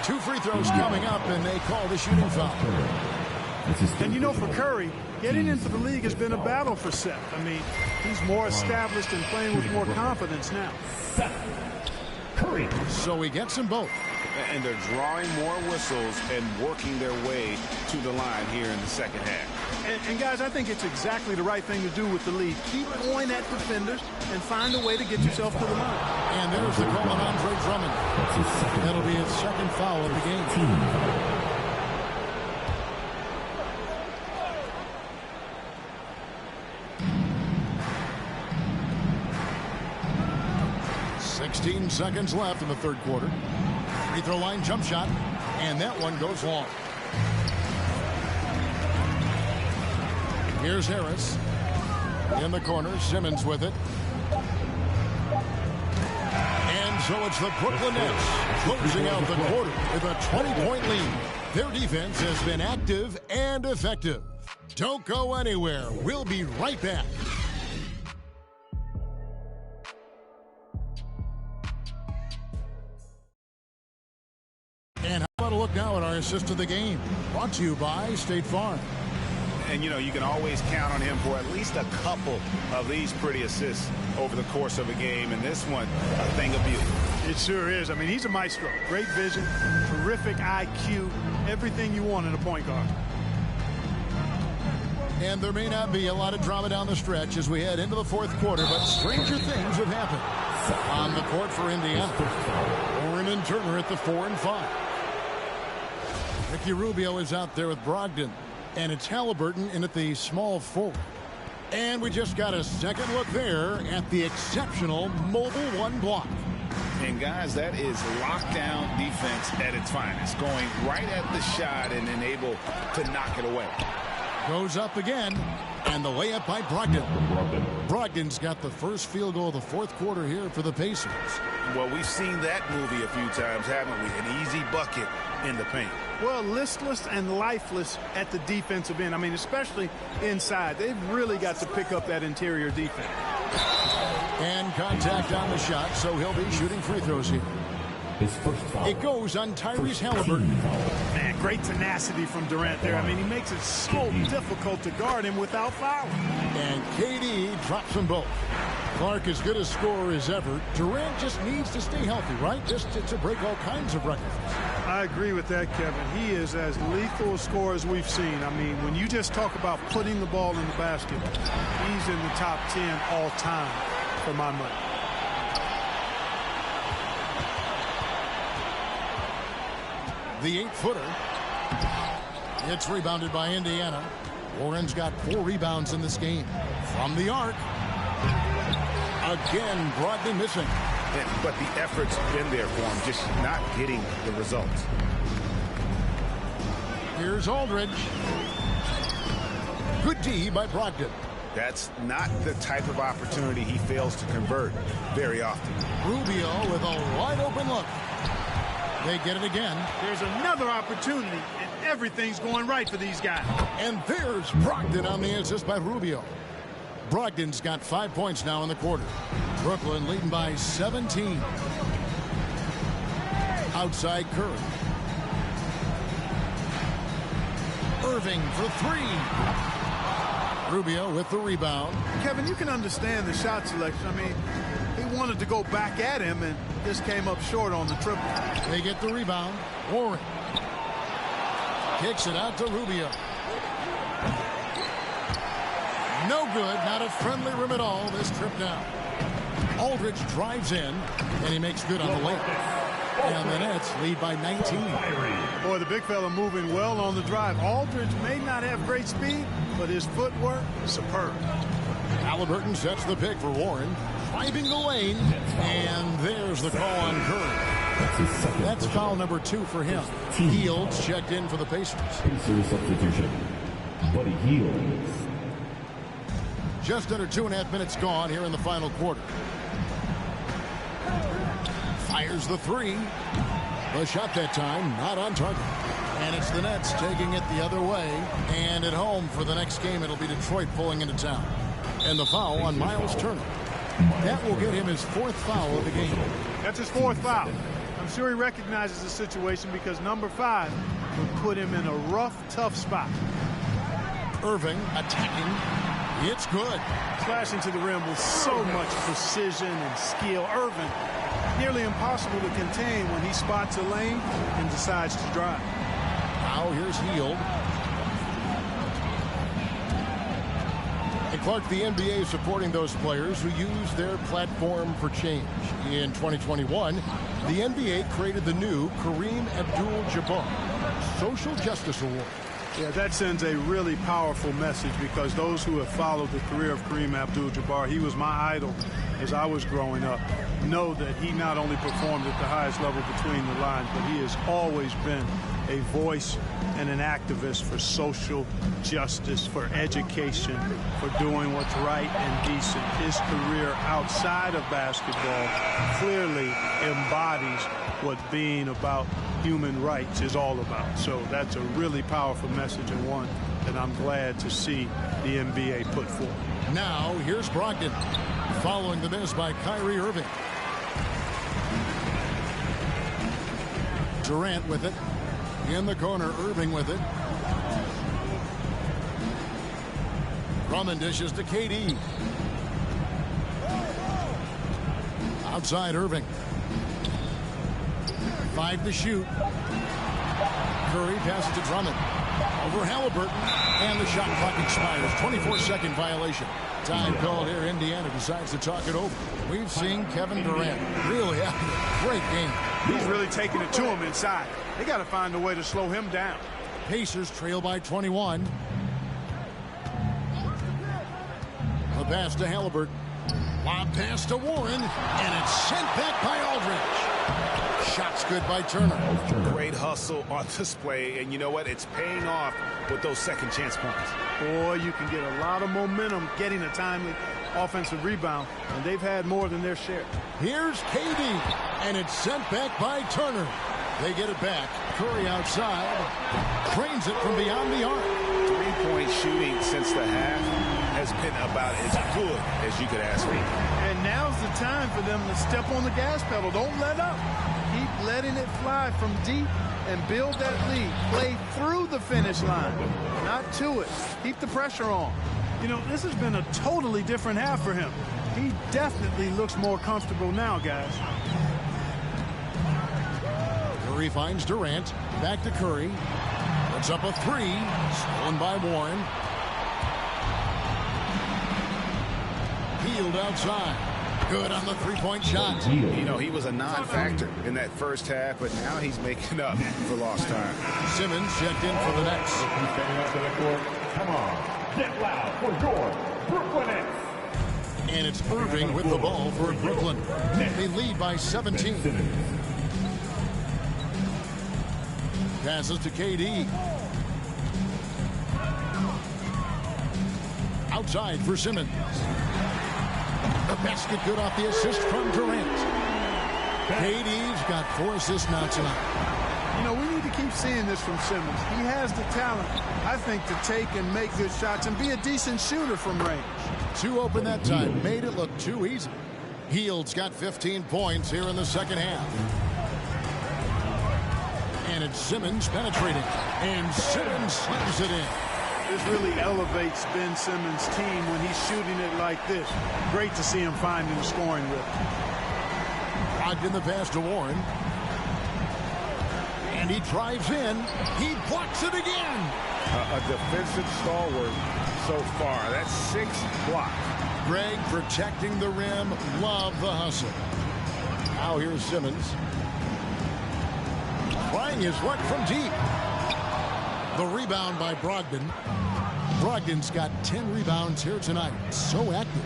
2 free throws coming up, and they call the shooting foul. And you know, for Curry, getting into the league has been a battle for Seth. I mean, he's more established and playing with more confidence now. Curry. So he gets them both. And they're drawing more whistles and working their way to the line here in the second half. And guys, I think it's exactly the right thing to do with the lead. Keep going at defenders and find a way to get yourself to the line. And there's the call on Andre Drummond. That'll be his 2nd foul of the game. 16 seconds left in the third quarter. Free throw line jump shot, and that one goes long. Here's Harris. In the corner, Simmons with it. And so it's the Brooklyn Nets closing out the quarter with a 20-point lead. Their defense has been active and effective. Don't go anywhere. We'll be right back. And how about a look now at our assist of the game? Brought to you by State Farm. And, you know, you can always count on him for at least a couple of these pretty assists over the course of a game. And this one, a thing of beauty. It sure is. I mean, he's a maestro. Great vision, terrific IQ, everything you want in a point guard. And there may not be a lot of drama down the stretch as we head into the fourth quarter, but stranger things have happened. On the court for Indiana, Warren and Turner at the 4 and 5. Ricky Rubio is out there with Brogdon. And it's Halliburton in at the small forward. And we just got a second look there at the exceptional mobile one block. And, guys, that is lockdown defense at its finest. Going right at the shot and then able to knock it away. Goes up again. And the layup by Brogdon. Brogdon's got the first field goal of the fourth quarter here for the Pacers. Well, we've seen that movie a few times, haven't we? An easy bucket in the paint. Well, listless and lifeless at the defensive end. I mean, especially inside. They've really got to pick up that interior defense. And contact on the shot, so he'll be shooting free throws here. His first foul. It goes on Tyrese Halliburton. Man, great tenacity from Durant there. I mean, he makes it so difficult to guard him without fouling. And KD drops them both. Clark as good a scorer as ever. Durant just needs to stay healthy, right? Just to break all kinds of records. I agree with that, Kevin. He is as lethal a scorer as we've seen. I mean, when you just talk about putting the ball in the basket, he's in the top 10 all time for my money. The 8-footer. It's rebounded by Indiana. Warren's got 4 rebounds in this game. From the arc. Again, Brogdon missing. But the effort's been there for him, just not getting the results. Here's Aldridge. Good D by Brogdon. That's not the type of opportunity he fails to convert very often. Rubio with a wide open look. They get it again. There's another opportunity, and everything's going right for these guys. And there's Brogdon on the assist by Rubio. Brogdon's got 5 points now in the quarter. Brooklyn leading by 17. Outside Curry. Irving for 3. Rubio with the rebound. Kevin, you can understand the shot selection. I mean, he wanted to go back at him and just came up short on the triple. They get the rebound. Warren kicks it out to Rubio. No good. Not a friendly rim at all this trip down. Aldridge drives in, and he makes good on the layup. And the Nets lead by 19. Boy, the big fella moving well on the drive. Aldridge may not have great speed, but his footwork is superb. Halliburton sets the pick for Warren. Driving the lane, and there's the call on Curry. That's foul number 2 for him. Hields checked in for the Pacers. Pacers substitution. Buddy Hield. Just under 2.5 minutes gone here in the final quarter. Fires the 3. The shot that time not on target. And it's the Nets taking it the other way. And at home for the next game, it'll be Detroit pulling into town. And the foul on Miles Turner. That will get him his 4th foul of the game. That's his 4th foul. I'm sure he recognizes the situation because number 5 would put him in a rough, tough spot. Irving attacking. It's good. Slashing to the rim with so much precision and skill. Irving, nearly impossible to contain when he spots a lane and decides to drive. Now here's Hield. And Clark, the NBA is supporting those players who use their platform for change. In 2021, the NBA created the new Kareem Abdul-Jabbar Social Justice Award. Yeah, that sends a really powerful message because those who have followed the career of Kareem Abdul-Jabbar, he was my idol as I was growing up, know that he not only performed at the highest level between the lines, but he has always been a voice and an activist for social justice, for education, for doing what's right and decent. His career outside of basketball clearly embodies what being about human rights is all about. So that's a really powerful message, and one that I'm glad to see the NBA put forth. Now, here's Brogdon following the miss by Kyrie Irving. Durant with it. In the corner, Irving with it. Drummond dishes to KD. Outside Irving. 5 to shoot. Curry passes to Drummond. Over Halliburton. And the shot clock expires. 24-second violation. Time called here. Indiana decides to talk it over. We've seen Kevin Durant really having a great game. He's really taking it to him inside. They got to find a way to slow him down. Pacers trail by 21. The pass to Halliburton. Lob pass to Warren. And it's sent back by Aldridge. Shots good by Turner. Great hustle on display. And you know what? It's paying off with those second chance points. Boy, you can get a lot of momentum getting a timely offensive rebound. And they've had more than their share. Here's KD. And it's sent back by Turner. They get it back. Curry outside. Trains it from beyond the arc. 3-point shooting since the half has been about as good as you could ask for. And now's the time for them to step on the gas pedal. Don't let up. Keep letting it fly from deep and build that lead. Play through the finish line, not to it. Keep the pressure on. You know, this has been a totally different half for him. He definitely looks more comfortable now, guys. Curry finds Durant. Back to Curry. Puts up a 3. Stolen by Warren. Peeled outside. Good on the 3-point shot. You know, he was a non-factor in that first half, but now he's making up for lost time. Simmons checked in for the Nets. Come on, get loud for your Brooklyn Nets. And it's Irving with the ball for Brooklyn. They lead by 17. Passes to KD. Outside for Simmons. The basket good off the assist from Durant. KD's got 4 assists now tonight. You know, we need to keep seeing this from Simmons. He has the talent, I think, to take and make good shots and be a decent shooter from range. 2 open that time. Made it look too easy. Hield's got 15 points here in the second half. And it's Simmons penetrating. And Simmons slams it in. This really elevates Ben Simmons' team when he's shooting it like this. Great to see him finding the scoring rhythm. Brogdon the pass to Warren. And he drives in. He blocks it again. A defensive stalwart so far. That's 6 blocks. Greg protecting the rim. Love the hustle. Now here's Simmons. Trying his luck from deep. The rebound by Brogdon. Brogdon's got 10 rebounds here tonight. So active.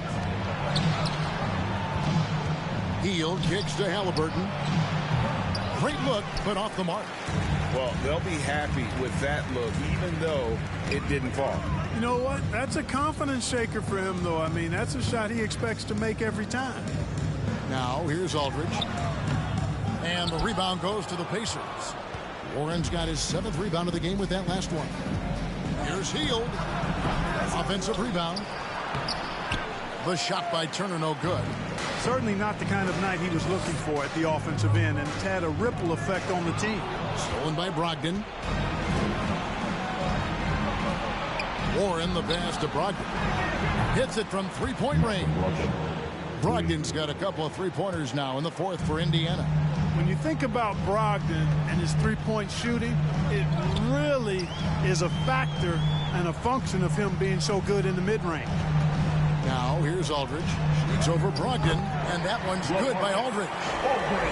Hield kicks to Halliburton. Great look, but off the mark. Well, they'll be happy with that look, even though it didn't fall. You know what? That's a confidence shaker for him, though. I mean, that's a shot he expects to make every time. Now, here's Aldridge. And the rebound goes to the Pacers. Warren's got his 7th rebound of the game with that last one. Here's Hield. Offensive rebound. The shot by Turner, no good. Certainly not the kind of night he was looking for at the offensive end, and it's had a ripple effect on the team. Stolen by Brogdon. Warren the pass to Brogdon. Hits it from 3-point range. Brogdon's got a couple of 3-pointers now in the 4th for Indiana. When you think about Brogdon and his 3-point shooting, it really is a factor and a function of him being so good in the mid-range. Now, here's Aldridge. Shoots over Brogdon, and that one's good by Aldridge.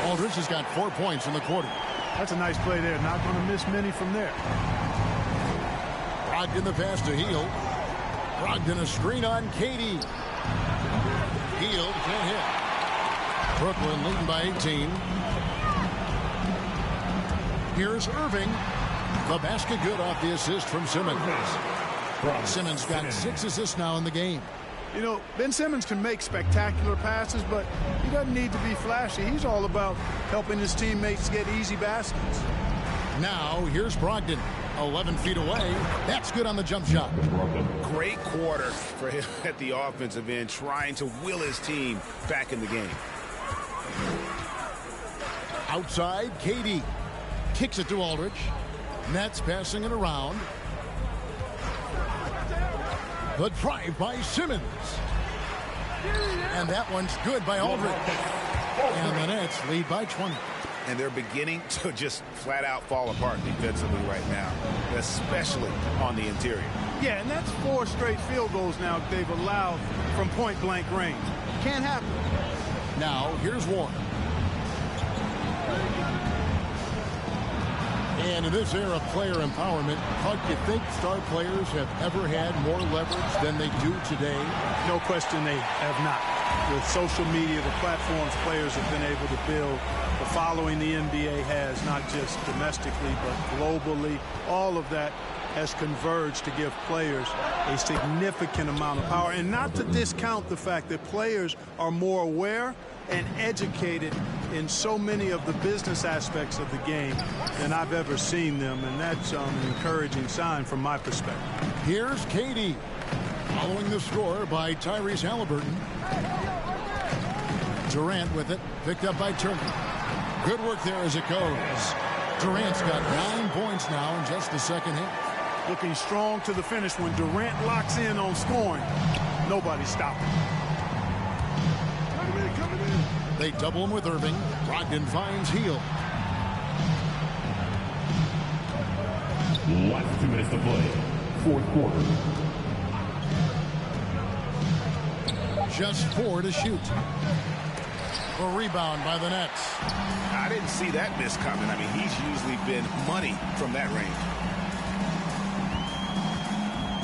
Aldridge has got 4 points in the quarter. That's a nice play there. Not going to miss many from there. Brogdon the pass to Hield. Brogdon a screen on KD. Hield can't hit. Brooklyn leading by 18. Here's Irving. The basket good off the assist from Simmons. Simmons got 6 assists now in the game. You know, Ben Simmons can make spectacular passes, but he doesn't need to be flashy. He's all about helping his teammates get easy baskets. Now, here's Brogdon. 11 feet away. That's good on the jump shot. Great quarter for him at the offensive end, trying to will his team back in the game. Outside, KD. Kicks it to Aldridge. Nets passing it around. The drive by Simmons. And that one's good by Aldridge. And the Nets lead by 20. And they're beginning to just flat out fall apart defensively right now, especially on the interior. Yeah, and that's 4 straight field goals now they've allowed from point-blank range. Can't happen. Now, here's Warren. And in this era of player empowerment, Hug, you think star players have ever had more leverage than they do today? No question they have not. With social media, the platforms players have been able to build, the following the NBA has, not just domestically, but globally, all of that has converged to give players a significant amount of power. And not to discount the fact that players are more aware and educated in so many of the business aspects of the game than I've ever seen them, and that's an encouraging sign from my perspective. Here's KD, following the score by Tyrese Halliburton. Durant with it, picked up by Turner. Good work there as it goes. Durant's got 9 points now in just the second half. Looking strong to the finish. When Durant locks in on scoring, nobody's stopping. They double him with Irving. Brogdon finds Hield. Last 2 minutes to play. 4th quarter. Just 4 to shoot. A rebound by the Nets. I didn't see that miss coming. I mean, he's usually been money from that range.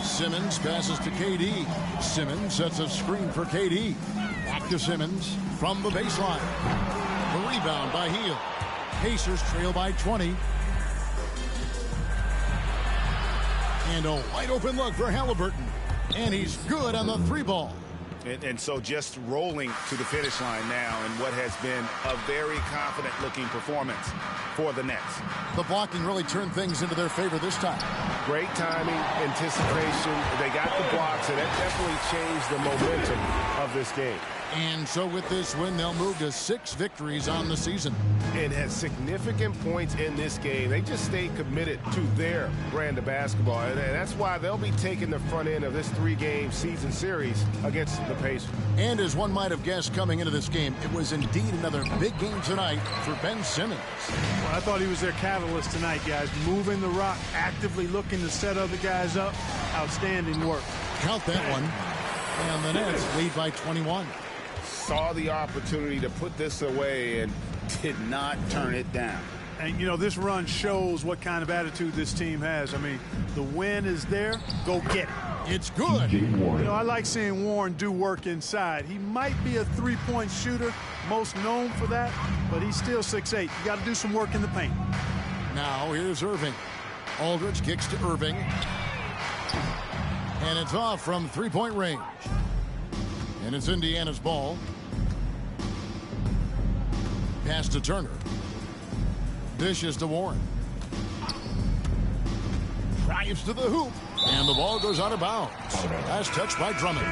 Simmons passes to KD. Simmons sets a screen for KD. Back to Simmons from the baseline. The rebound by Hield. Pacers trail by 20. And a wide open look for Halliburton. And he's good on the 3-ball. And so just rolling to the finish line now in what has been a very confident-looking performance for the Nets. The blocking really turned things into their favor this time. Great timing, anticipation. They got the blocks, and that definitely changed the momentum of this game. And so with this win, they'll move to 6 victories on the season. And had significant points in this game. They just stayed committed to their brand of basketball. And that's why they'll be taking the front end of this 3-game season series against the Pacers. And as one might have guessed coming into this game, it was indeed another big game tonight for Ben Simmons. Well, I thought he was their catalyst tonight, guys. Moving the rock, actively looking to set other guys up. Outstanding work. Count that one. And the Nets lead by 21. Saw the opportunity to put this away and did not turn it down. And, you know, this run shows what kind of attitude this team has. I mean, the win is there. Go get it. It's good. You know, I like seeing Warren do work inside. He might be a 3-point shooter, most known for that, but he's still 6'8". You got to do some work in the paint. Now here's Irving. Aldridge kicks to Irving. And it's off from 3-point range. And it's Indiana's ball. Pass to Turner. Dishes to Warren. Drives to the hoop. And the ball goes out of bounds. Last touch by Drummond.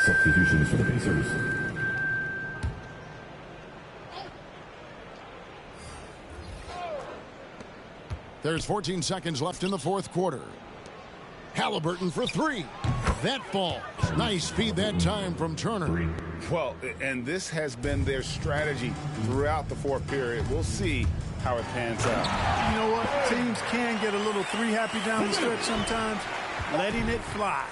Substitutions for the Pacers. There's 14 seconds left in the 4th quarter. Halliburton for 3. That falls. Nice feed that time from Turner. Well, and this has been their strategy throughout the 4th period. We'll see how it pans out. You know what? Teams can get a little 3-happy down the stretch sometimes. Letting it fly.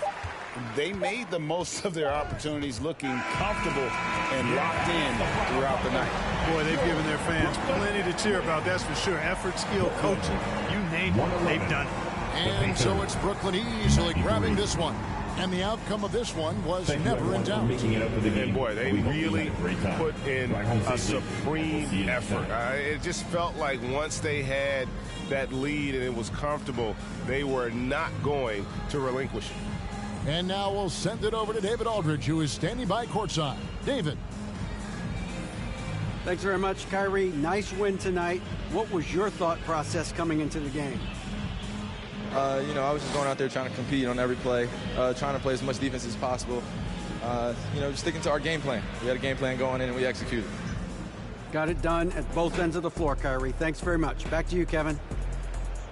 They made the most of their opportunities, looking comfortable and locked in throughout the night. Boy, they've given their fans plenty to cheer about, that's for sure. Effort, skill, coaching, you name it, they've done it. And so it's Brooklyn easily grabbing this one. And the outcome of this one was never in doubt. And boy, they really put in a supreme effort. It just felt like once they had that lead and it was comfortable, they were not going to relinquish it. And now we'll send it over to David Aldridge, who is standing by courtside. David. Thanks very much, Kyrie. Nice win tonight. What was your thought process coming into the game? I was just going out there trying to compete on every play, trying to play as much defense as possible. Just sticking to our game plan. We had a game plan going in and we executed. Got it done at both ends of the floor, Kyrie. Thanks very much. Back to you, Kevin.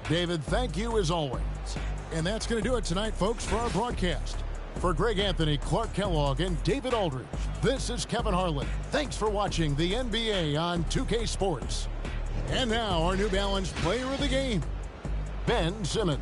David, thank you as always. And that's going to do it tonight, folks, for our broadcast. For Greg Anthony, Clark Kellogg, and David Aldridge, this is Kevin Harlan. Thanks for watching the NBA on 2K Sports. And now, our New Balance player of the game, Ben Simmons.